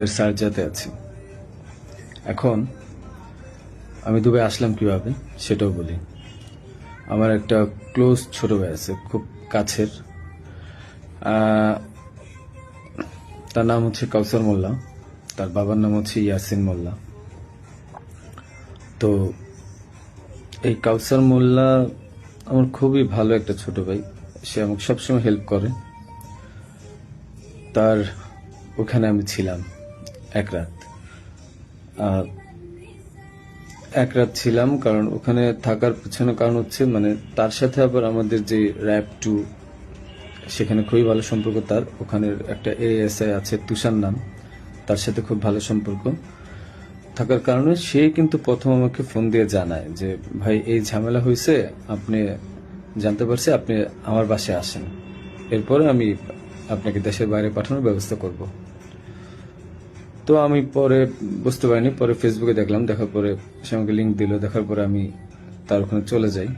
সার্জাতে আছি। এখন আমি দুবাই আসলাম কিভাবে সেটাও বলি। আমার একটা ক্লোজ ছোট ভাই আছে, খুব কাছের। তার নাম হচ্ছে কাউসার মোল্লা, তার বাবার নাম হচ্ছে ইয়াসিন মোল্লা। তো এই কাউসার মোল্লা আমার খুবই ভালো একটা ছোট ভাই, সে আমাকে সবসময় হেল্প করে। তার ওখানে আমি ছিলাম এক রাত। এক রাত ছিলাম, কারণ ওখানে থাকার পিছনে কারণ হচ্ছে মানে তার সাথে আবার আমাদের যে র্যাব 2 সেখানে খুবই ভালো সম্পর্ক। তার ওখানের একটা এএসআই আছে তুষার নাম, তার সাথে খুব ভালো সম্পর্ক থাকার কারণে সে কিন্তু প্রথম আমাকে ফোন দিয়ে জানায় যে ভাই এই ঝামেলা হয়েছে, আপনি জানতে পারছি, আপনি আমার বাসায় আসেন, এরপরে আমি আপনাকে দেশের বাইরে পাঠানোর ব্যবস্থা করব। তো আমি পরে বুঝতে পারিনি, পরে ফেসবুকে দেখলাম, দেখার পরে সে আমাকে লিঙ্ক দিল, দেখার পরে আমি তার ওখানে চলে যাই।